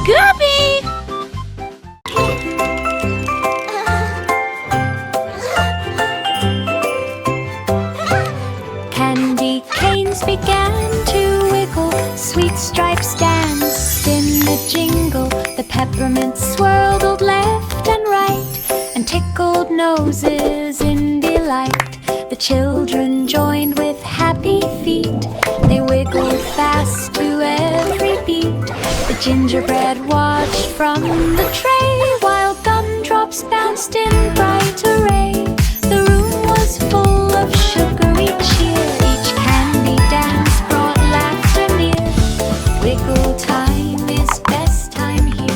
Scooby! Candy canes began to wiggle, sweet stripes danced in the jingle. The peppermint swirled left and right, and tickled noses in delight. The children joined with happy feet, they wiggled fast to every beat. The gingerbread watched from the tray, while gumdrops bounced in bright array. The room was full of sugary cheer, each candy dance brought laughter near. Wiggle time is best time here.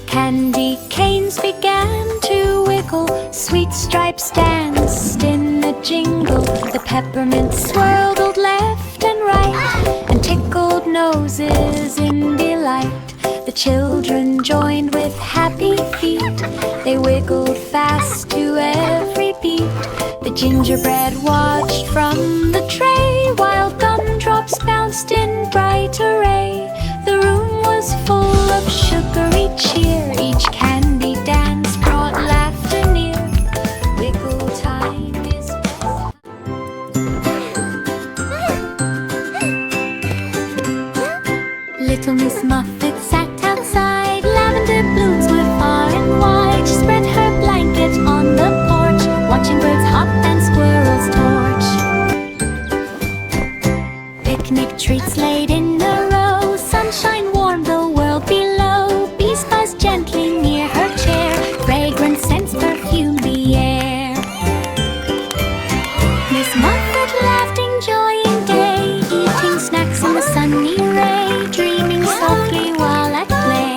Candy canes began to wiggle, sweet stripes danced in the jingle. The peppermint swirled left and right, and tickled noses in delight. The children joined with happy feet, they wiggled fast to every beat. The gingerbread watched from the tray, while gumdrops bounced in bright array. The room was full of sugary cheer, each candy dance brought laughter near. Wiggle time is best. Little Miss Muffet sat outside, lavender blooms were far and wide. She spread her blanket on the porch, watching birds hop and squirrels torch. Picnic treats laid in a row, sunshine warmed the world below. Bees buzzed gently near her chair, fragrant scents perfumed the air. Miss Muffet laughed, enjoying day, eating snacks in the sunny ray, dreaming softly while at play.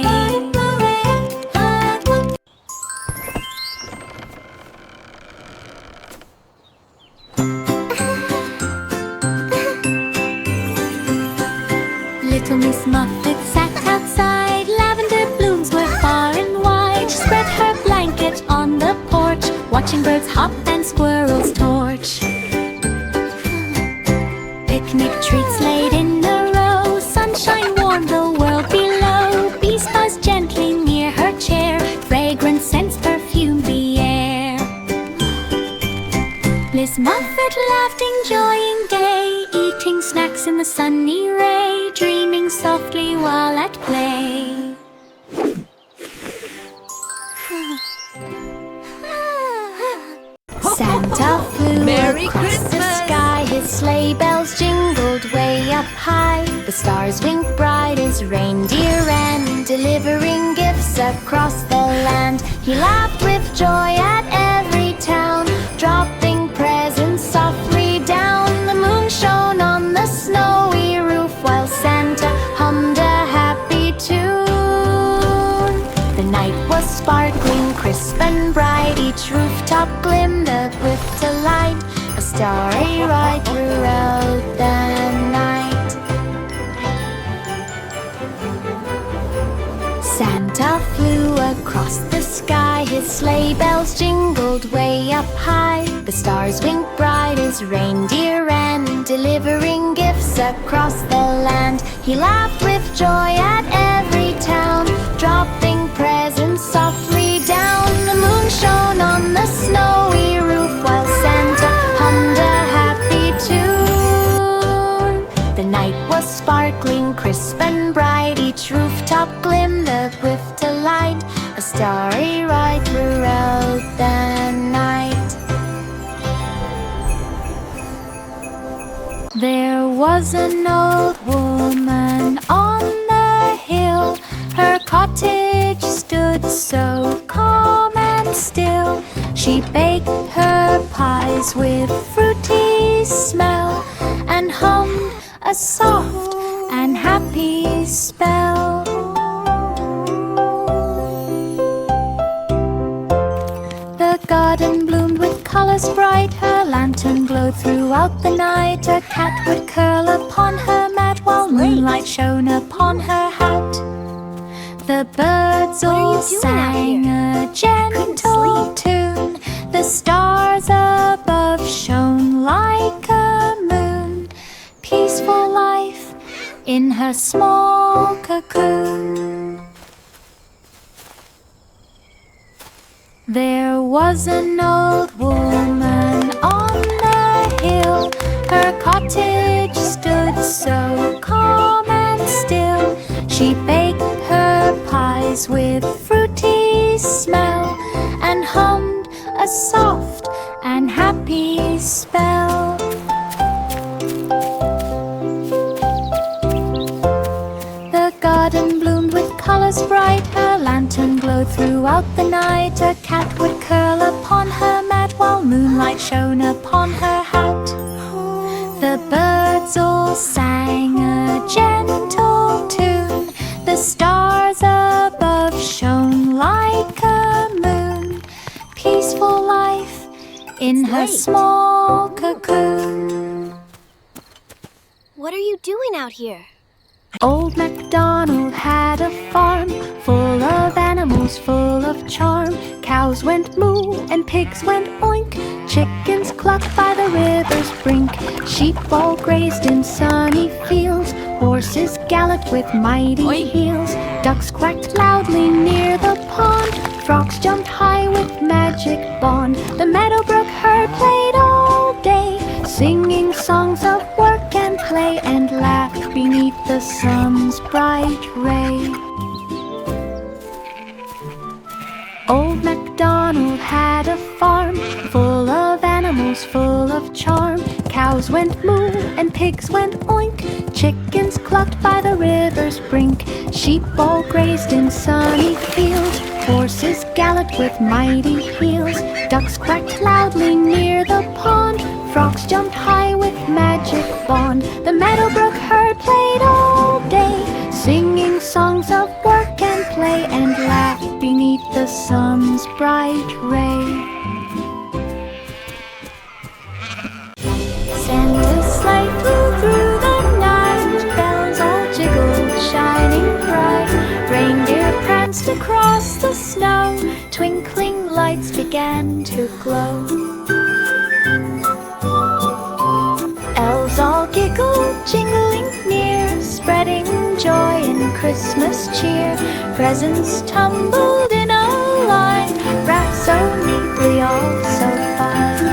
Little Miss Muffet sat outside, lavender blooms were far and wide. She spread her blanket on the porch, watching birds hop and squirrels torch. Picnic treats laid in a row, sunshine warmed the world below. Bees buzzed gently near her chair, fragrant scents perfumed the air. Miss Muffet laughed, enjoying day, eating snacks in the sunny ray, dreaming softly while at play. Santa flew Merry across the Christmas! sky, his sleigh bells jingled way up high. The stars winked bright as reindeer ran, delivering gifts across the land. He laughed with joy at every town, dropping presents softly down. The moon shone on the snowy roof, while Santa hummed a happy tune. The night was sparkling, crisp and bright, each rooftop glimmered with delight, a starry ride throughout the night. Santa flew across the sky, his sleigh bells jingled way up high. The stars winked bright as reindeer ran, delivering gifts across the land. He laughed with joy at every town, dropping presents softly down. The moon shone on the snowy roof, while Santa hummed a happy tune. The night was sparkling, crisp and bright, each rooftop glimmered with delight, a starry ride throughout the night. There was an old woman on the hill, her cottage stood so calm and still. She baked her pies with fruity smell, and hummed a soft and happy spell. The garden bloomed with colors bright, her lantern glowed throughout the night. A cat would curl upon her mat, while moonlight shone upon her hat. The birds all sang a gentle tune, the stars above shone her small cocoon. There was an old woman on the hill. Her cottage stood so calm and still. She baked her pies with fruity smell and hummed a soft and happy spell. The garden bloomed with colors bright. Her lantern glowed throughout the night. A cat would curl upon her mat while moonlight shone upon her hat. The birds all sang a gentle tune. The stars above shone like a moon. Peaceful life in her small cocoon. What are you doing out here? Old MacDonald had a farm full of animals, full of charm. Cows went moo and pigs went oink. Chickens clucked by the river's brink. Sheep all grazed in sunny fields. Horses galloped with mighty heels. Ducks quacked loudly near the pond. Frogs jumped high with magic wand. The meadowbrook herd played all day, singing songs of work and play, and laughed beneath the sun's bright ray. Old MacDonald had a farm full of animals, full of charm. Cows went moo and pigs went oink. Chickens clucked by the river's brink. Sheep all grazed in sunny fields. Horses galloped with mighty heels. Ducks quacked loudly near the pond. Frogs jumped high with magic wand. The meadowbrook herd played all day, singing songs of work and play, and laughed beneath the sun's bright ray. Santa's sleigh flew through the night. Bells all jingled, shining bright. Reindeer pranced across the snow. Twinkling lights began to glow. Elves all giggled, jingling near, spreading joy and Christmas cheer. Presents tumbled in a line, wrapped so neatly, all so fine.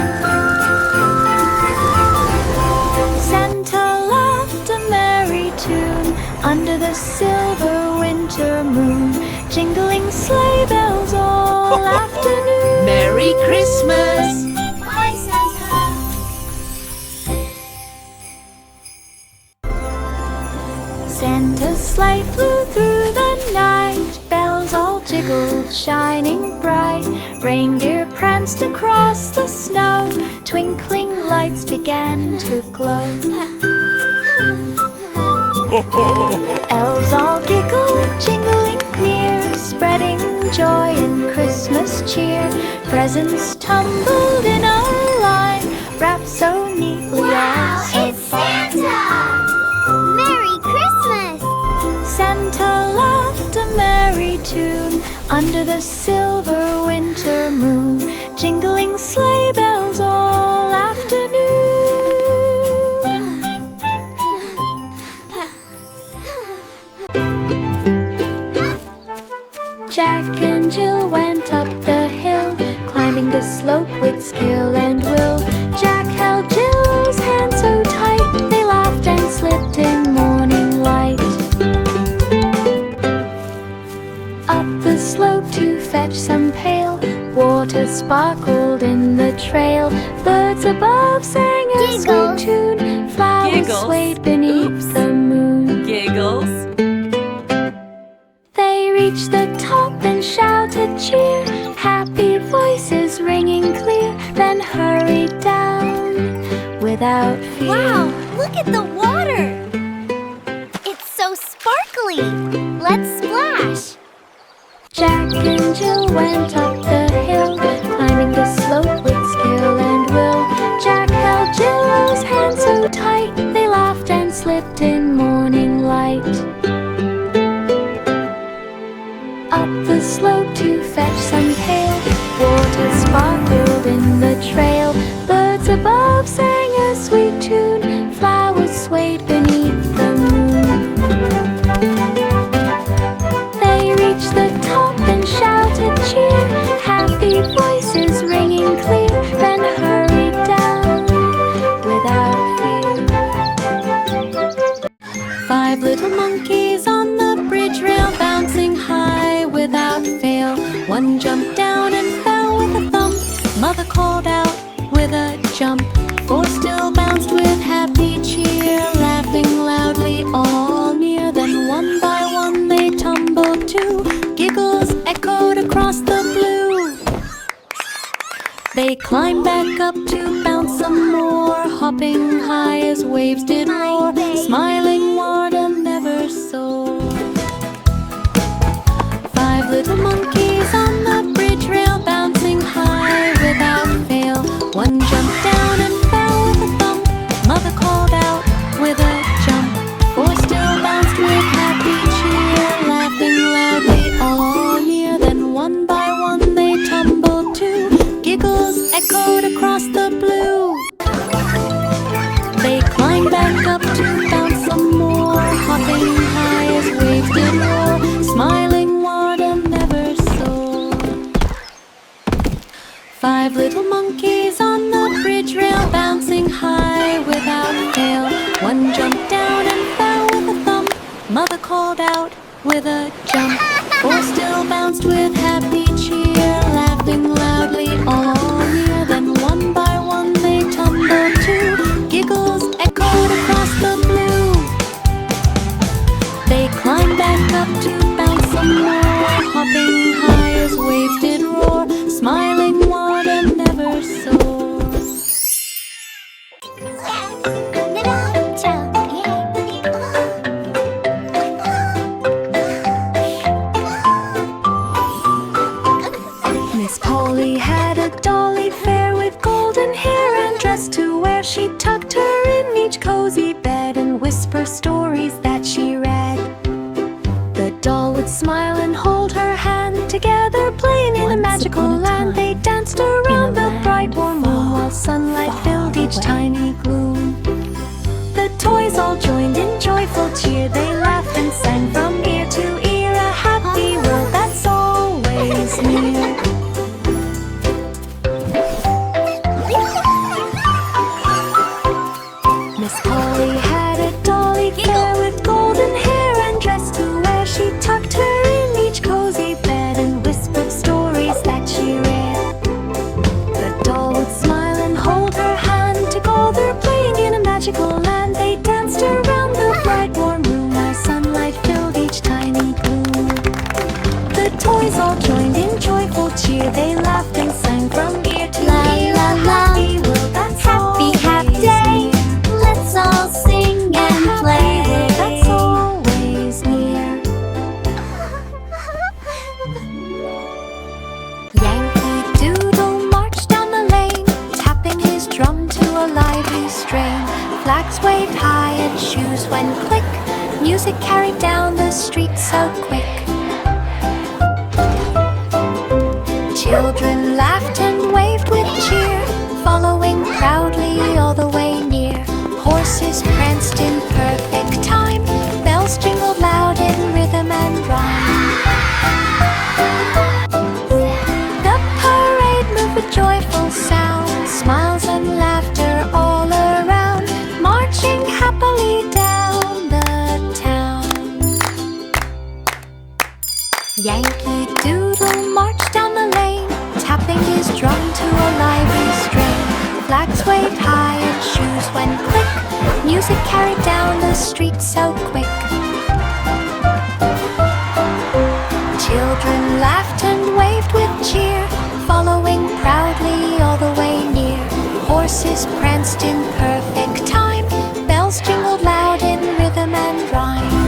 Santa laughed a merry tune under the silver winter moon. Jingling sleigh bells all afternoon. Merry Christmas! Bye, Santa! Santa's sleigh flew through the night. Bells all jingled, shining bright. Reindeer pranced across the snow. Twinkling lights began to glow. Elves all giggled, jingling near, spreading joy and Christmas cheer. Presents tumbled in a line, wrapped so neatly, all so It's fine. Santa! Merry Christmas! Santa laughed a merry tune under the silver winter moon. Jingling sleigh bells all afternoon. Jack and Jill went up the hill, climbing the slope with skill and will. Jack held Jill's hand so tight, they laughed and slipped in morning light. Up the slope to fetch some pail, water sparkled in the trail. Birds above sang a Giggles. sweet tune, flowers Giggles. swayed beneath Oops. the moon. Giggles. They reached the top and shouted cheer, happy voices ringing clear, then hurried down without fear. Wow, look at the water! It's so sparkly! Let's splash! Jack and Jill went up the hill, climbing the slope with skill and will. Jack held Jill's hand so tight, they laughed and slipped in morning light. Up the slope to fetch some pail, water sparkled in the trail. Birds above sang a sweet tune, flowers swayed beneath the moon. happy voices ringing clear, then hurried down without fear. 5 little monkeys on the bridge rail, bouncing high without fail. One jumped down and fell with a thump. Mother called out with a jump. 4 still bounced with happy cheer, laughing loudly all near. Then one by one they tumbled too. Giggles echoed across the blue. They climbed back up to bounce some more, hopping high as waves did roar, smiling wide and never sore. 5 little monkeys on the bridge rail, bouncing high without fail. One jumped down and fell with a thump. Mother called out with a jump. 4 still bounced with happy cheer, laughing loudly all near. Then one by one they tumbled too. Giggles echoed across the blue. They climbed back up to bounce some more, hopping high as waves did roar, smiling wide and never sore. 5 little monkeys on the bridge rail, bouncing high without fail. One jumped down and fell with a thump. Mother called out with a jump. 4 still bounced with happy cheer, laughing loudly all near. Then one by one they tumbled too. Giggles echoed across the blue. They climbed back up to bounce some more, hopping high as waves did roar, smiling wide and never sore. Miss Polly had a dolly fair with golden hair and dress to wear. She tucked her in each cozy bed and whisper stories that she read. The doll would smile and hold her hand, together playing in a magical land. They danced around the bright warm moon while sunlight filled each tiny gloom. The toys all joined in joyful cheer. They laughed and sang from ear to ear, a happy world that's always near. Miss Polly had a dolly fair with golden hair and dress to wear. She tucked her in each cozy bed and whispered stories that she read. The doll would smile and hold her hand, together playing in a magical land. They danced around the bright warm room while sunlight filled each tiny gloom. The toys all joined in joyful cheer. They laughed and sang from ear to ear, a happy world that's Happy, happy day. Let's all sing and play. that's always near. Yankee Doodle marched down the lane, tapping his drum to a lively strain. Flags waved high and shoes went click. Music carried down the street so quick. Children laughed and waved with cheer, following proudly all the way near. Horses pranced in perfect time, bells jingled loud in rhythm and rhyme. The parade moved with joyful sound, smiles and laughter all around, marching happily down the town. Yankee Doodle marched down the lane, tapping his drum to a lively strain. Flags waved high and shoes went click. Music carried down the street so quick. Children laughed and waved with cheer, following proudly all the way near. Horses pranced in perfect time, bells jingled loud in rhythm and rhyme.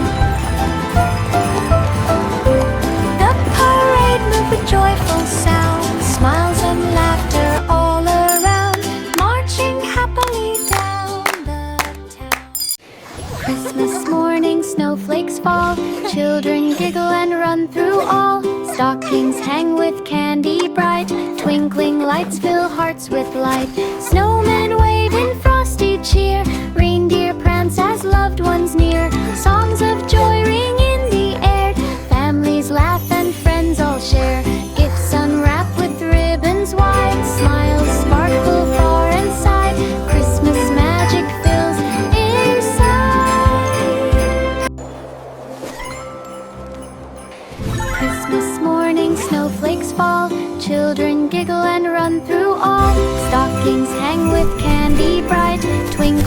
The parade moved with joyful sound, smiles and laughter all around, marching happily down the town. Christmas morning, snowflakes fall, children giggle and run through all. Stockings hang with candy bright, twinkling lights fill hearts with light. Snowmen wave in frosty cheer, reindeer prance as loved ones near. Songs of joy ring in the air, families laugh and friends all share. Gifts unwrapped with ribbon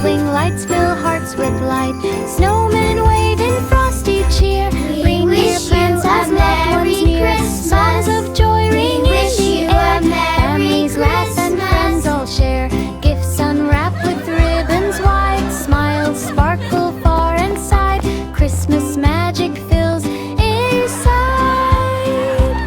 Twinkling lights fill hearts with light. Snowmen wave in frosty cheer. Reindeer prance as loved ones near. Songs of joy ring in the air. Families laugh and friends all share. Gifts unwrap with ribbons wide. Smiles sparkle far and side. Christmas magic fills air side.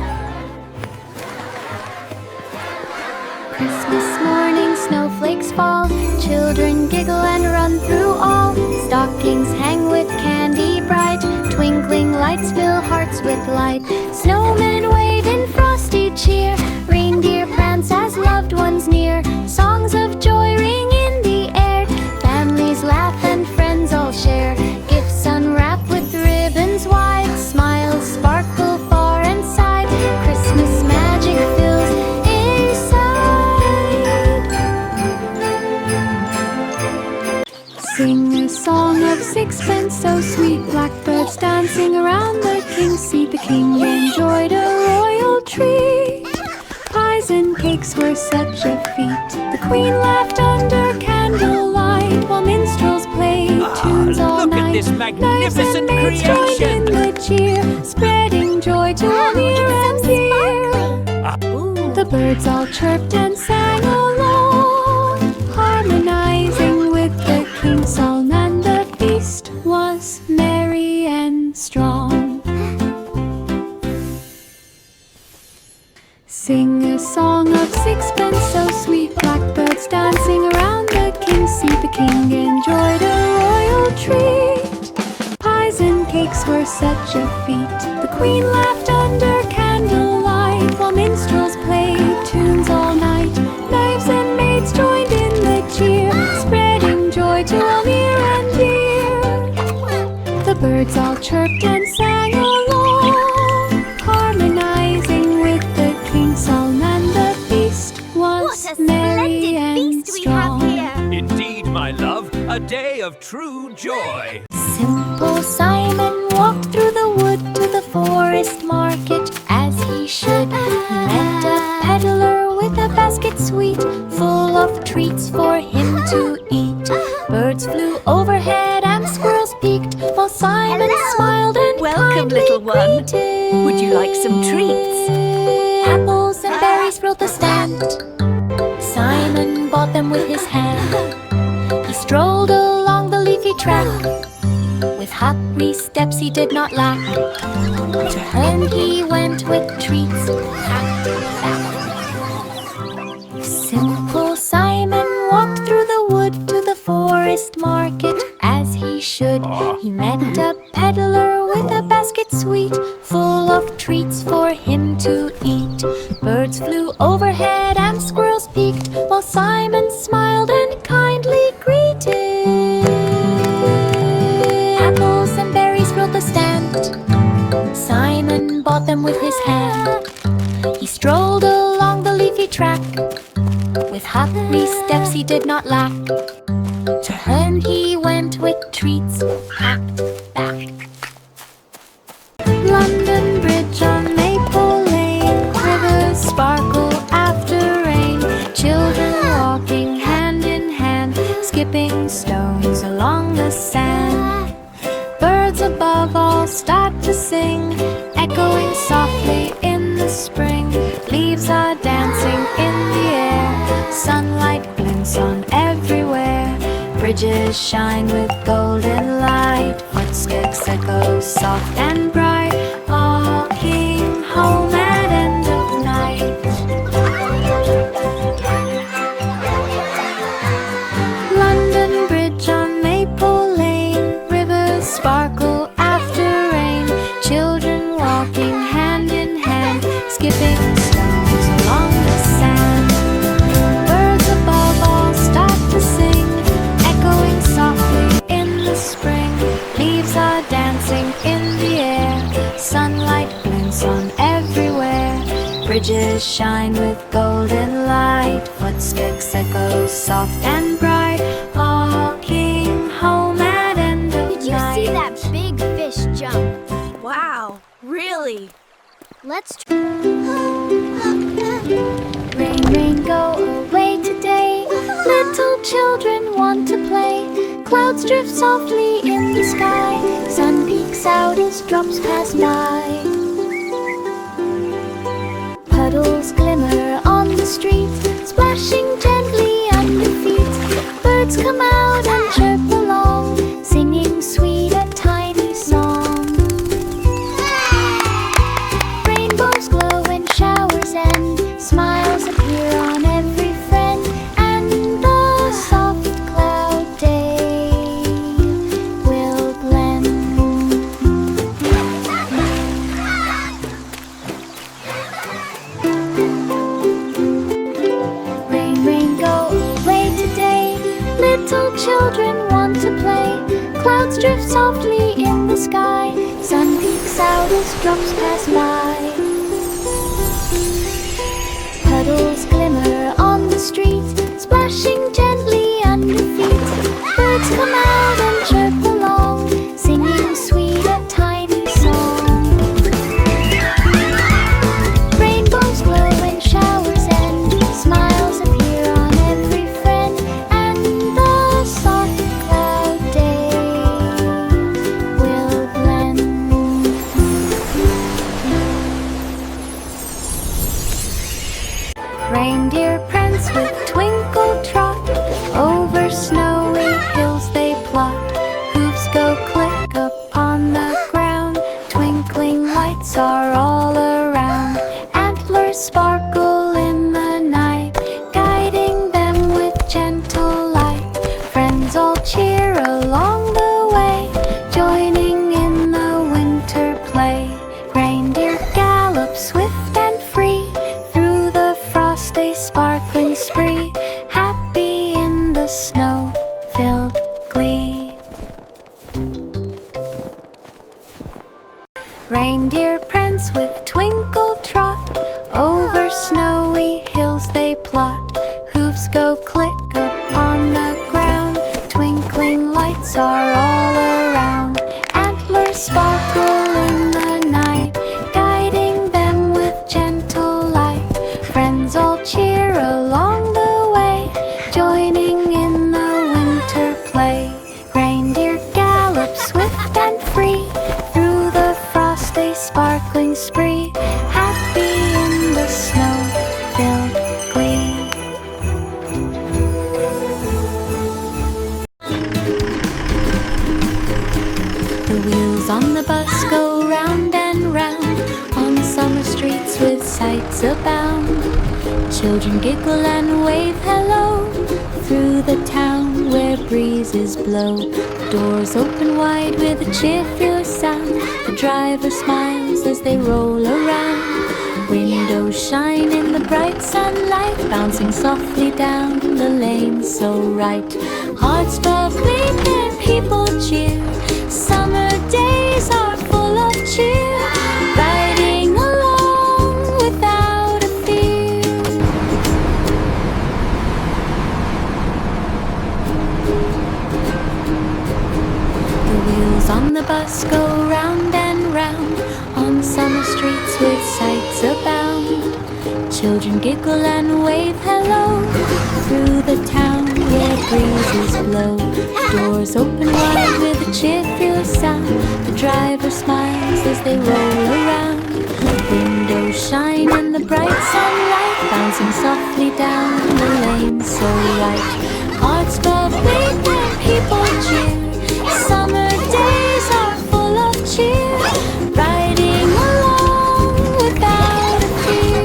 Christmas morning, snowflakes fall. Children giggle and run through all. Stockings hang with candy bright. Twinkling lights fill hearts with light. Snowmen wave in frosty cheer. Reindeer prance as loved ones near. Songs of joy ring in the air. Families laugh and friends all share. Gifts unwrap with ribbons wide. Smiles sparkle far and side. Christmas magic fills air side. Sing a song of sixpence so sweet. Blackbirds dancing around the king's seat. The king enjoyed a royal treat. Pies and cakes were such a feat. The queen laughed under candlelight while minstrels played tunes all look night. at this magnificent Knights and maids joined creation. in the cheer, spreading joy to all near and dear. The birds all chirped and sang along, harmonizing with the king's song, and the feast was merry and strong. Sing a song of sixpence so sweet. Blackbirds dancing around the king's seat. The king enjoyed a royal treat. Pies and cakes were such a feat. The queen laughed under candlelight while minstrels played tunes all night. Knights and maids joined in the cheer, spreading joy to all near and dear. The birds all chirped and sang along, harmonizing with the king's song, and the feast was merry and strong. Indeed, my love, a day of true joy. Simple Simon walked through the wood to the forest market as he should. He met a peddler with a basket sweet, full of treats for him to eat. Birds flew overhead and squirrels peeked, while Simon smiled and Welcome, kindly little one. greeted. Would you like some treats? Apples and berries filled the stand. Simon bought them with his hand. He strolled along the leafy track. With happy steps he did not lack. To home he went with treats packed back. Simple Simon walked through the wood to the forest market as he should. He met a peddler with a basket sweet, full of treats for him to eat. Birds flew overhead and squirrels peeked, while Simon smiled and kindly greeted. Apples and berries filled the stand. Simon bought them with his hand. He strolled along the leafy track. With happy steps he did not lack. To home he went with treats packed back. London Bridge on Maple Lane. Rivers sparkle after rain. Children walking hand in hand, skipping stones along the sand. Birds above all start to sing, echoing softly in the spring. Leaves are dancing in the air, sunlight glints on everywhere. Bridges shine with golden light, footsteps echo soft and bright, walking home at end of night. London Bridge on Maple Lane. Rivers sparkle after rain. Children walking hand in hand, skipping stones along the sand. Birds above all start to sing, echoing softly in the spring. Leaves are dancing in the air, sunlight glints on everywhere. Bridges shine with golden light, footsteps echo soft and bright, walking home at end of Did you night. see that big fish jump? Wow, really? Let's Rain, rain, go away today. Little children want to play. Clouds drift softly in the sky. Sun peeks out as drops pass by. Puddles glimmer on the street, splashing gently under feet. Birds come out and chirp along, singing sweet a tiny song. Rainbows glow when showers end, smiles appear on every friend, and the soft cloud day will blend. Rain, rain, go away today. Little children want to play. Clouds drift softly in the sky. Sun peeks out as drops pass by. Puddles glimmer on the street, splashing gently under feet. Birds come out and chirp along, singing sweet a tiny song. Rainbows glow when showers end, smiles appear on every friend, and the soft cloud day will blend. Reindeer prance with twinkle trot, over snowy hills they plot. Hoofs go click upon the ground, twinkling lights are all around. Antlers sparkle in the night, guiding them with gentle light. Friends all cheer along the way, joining in the winter play. Reindeer gallop swift and free, through the frosty sparkling spree, happy in the snow-filled glee. Reindeer prance with twinkle trot, over snowy hills they plot. Hoofs go click upon the ground, twinkling lights are all around. Antlers sparkle in the night, guiding them with gentle light. Friends all cheer along the way, joining in the winter play. Reindeer gallop swift and free, through the frosty sparkling spree, happy in the snow-filled glee. The wheels on the bus go round and round, on summer streets with sights abound. Children giggle and wave hello, through the town where breezes blow. Doors open wide with a cheerful sound, the driver smiles as they roll around. Windows shine in the bright sunlight, bouncing softly down the lane so right. Hearts bubbling and people cheer, summer days are full of cheer, riding along without a fear. The wheels on the bus go round and round, on summer streets with sights abound. Children giggle and wave hello, through the town where breezes blow. Doors open wide with a cheerful sound, the driver smiles as they roll around. Windows shine in the bright sunlight, bouncing softly down the lane so right. Hearts bubbling and people cheer, summer days are full of cheer, riding along without a fear.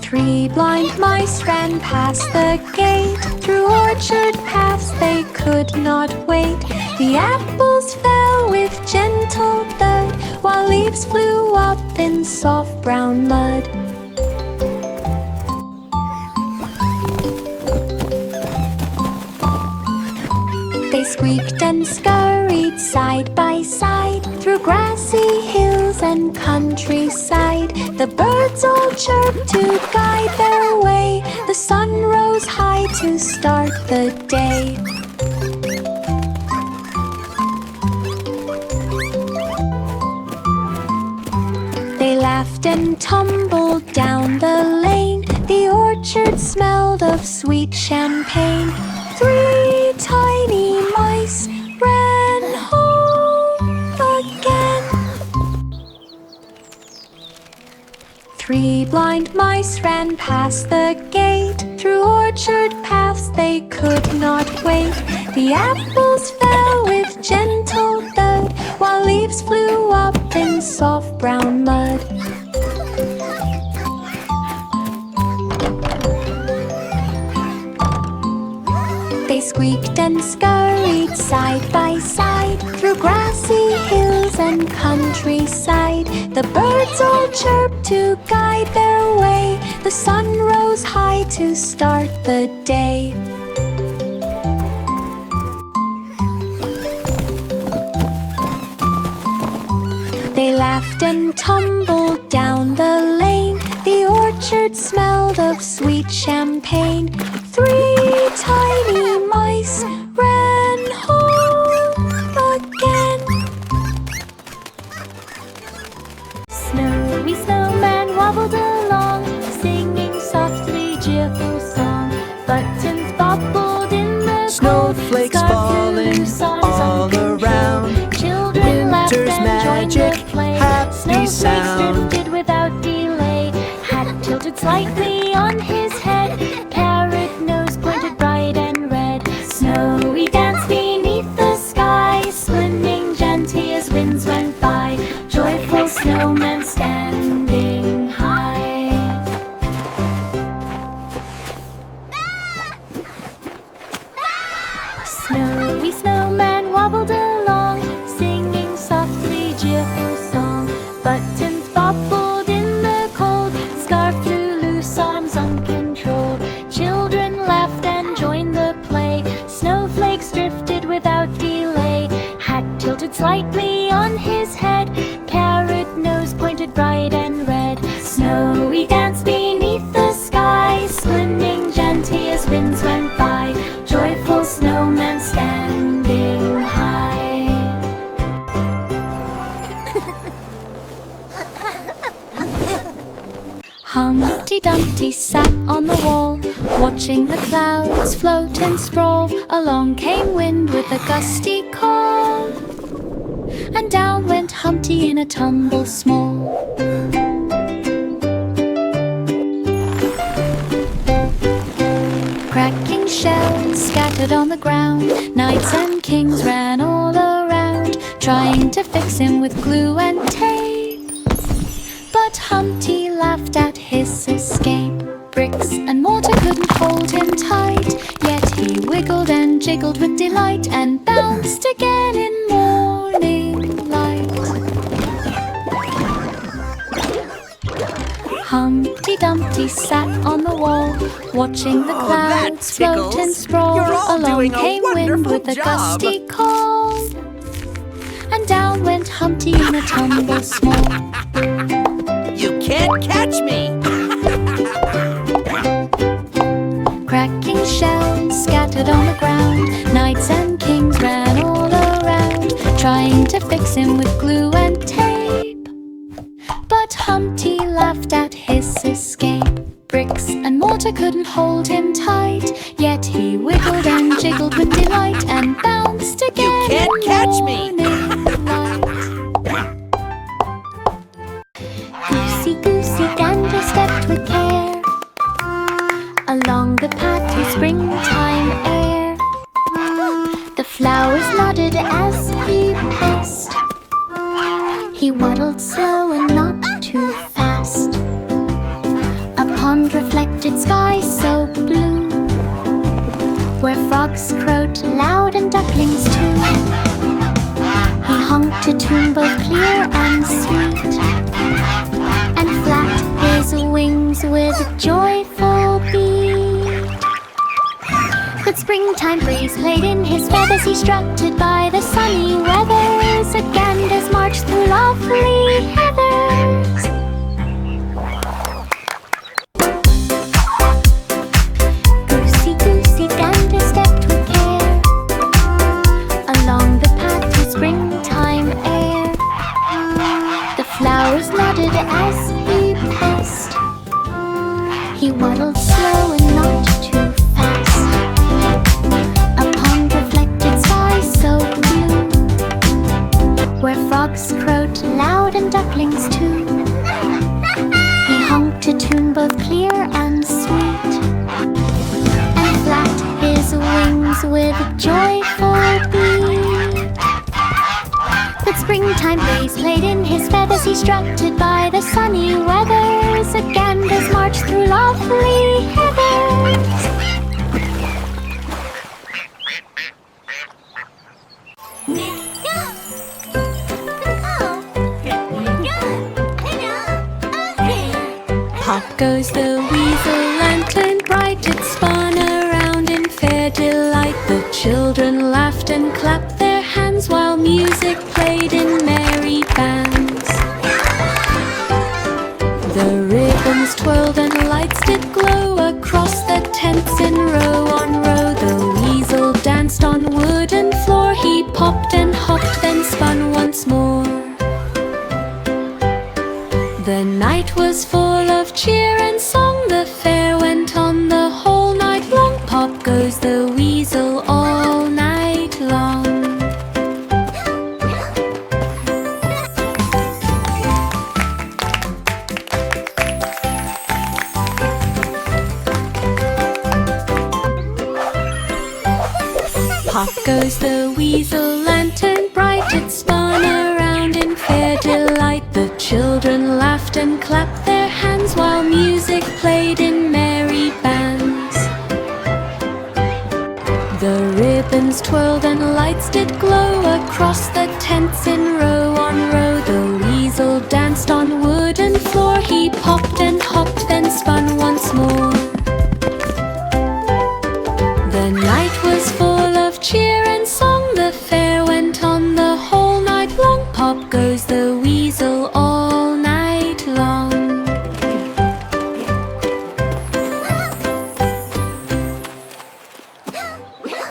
Three blind mice ran past the gate, through orchard paths they could not wait. The apples fell with gentle thud, while leaves flew up in soft brown mud. They squeaked and scurried side by side, through grassy hills and countryside. The birds all chirped to guide their way, the sun rose high to start the day. They laughed and tumbled down the lane, the orchard orchard smelled of sweet champagne. 3 tiny mice ran home again. 3 blind mice ran past the gate. Through orchard paths they could not wait. The apples fell with gentle thud, while leaves flew up in soft brown mud. They squeaked and scurried side by side through grassy hills and countryside. The birds all chirped to guide their way. The sun rose high to start the day. They laughed and tumbled down the lane. The orchard smelled of sweet champagne. 3 tiny mice ran home again. Snowy snowman wobbled along, singing softly cheerful song. Buttons bobbled in the Snowflakes falling all around. Children laughed Winter's and joined the magic, play. happy Snowflakes sound. drifted without delay. Hat tilted slightly on his head. Parrot nose pointed bright and red. Snowy danced beneath the sky, spinning gently as winds went by. Joyful snowman standing high. Snowy snowman wobbled along, singing softly cheerful song. Buttons bobbled in the cold, scarf flew loose, arms uncontrolled. Children laughed and joined the play. Snowflakes drifted without delay. Hat tilted slightly on his head. Parrot nose pointed bright and red. Snowy danced beneath the sky, spinning gently as winds went by. Joyful snowman standing high. Humpty Dumpty sat on the wall, watching the clouds float and sprawl. Along came wind with a gusty call, and down went Humpty in a tumble small. Cracking shells scattered on the ground, knights and kings ran all around, trying to fix him with glue and tape. But Humpty laughed at his escape. Bricks and mortar couldn't hold him tight, yet he wiggled and jiggled with delight and bounced again in morning light. Humpty Dumpty sat on the wall, watching the clouds float and sprawl. You're all Along doing a came wind wonderful with a job. gusty call, and down went Humpty in a tumble small. You can't catch me! Cracking shells scattered on the ground, knights and kings ran all around, trying to fix him with glue and tape. But Humpty laughed at his escape. Bricks and mortar couldn't hold him tight, yet he wiggled and jiggled with delight and bounced again. You can't catch me! Goosey, goosey, gander stepped with care along the path to springtime air. The flowers nodded as he passed. He waddled slow and not too fast. A pond reflected sky so blue, where frogs crowed loud and ducklings too. He honked a tune both clear and sweet, and flapped his wings with a joyful beat. The springtime breeze played in his feathers. He strutted by the sunny weather as the ganders marched through lovely heathers. Goosey, goosey, gander stepped with care along the path to springtime air. The flowers nodded as he passed. He waddled slow to tune both clear and sweet, and flapped his wings with joyful beat. But springtime breeze played in his feathers, he strutted by the sunny weathers. A gambler's march through lovely heathers. Pop goes the weasel, lantern bright, it spun around in fair delight. The children laughed and clapped their hands while music played in merry bands. The ribbons twirled and lights did glow across the tents in row on row. The weasel danced on wooden floor, he popped and hopped then spun once more. The night was full of cheer and song, the fair went on the whole night long. Pop goes the weasel all night long. Pop goes the weasel, lantern bright, it spun around in fair delight. The children laughed and clapped their hands while music played in merry bands. The ribbons twirled and lights did glow across the tents in row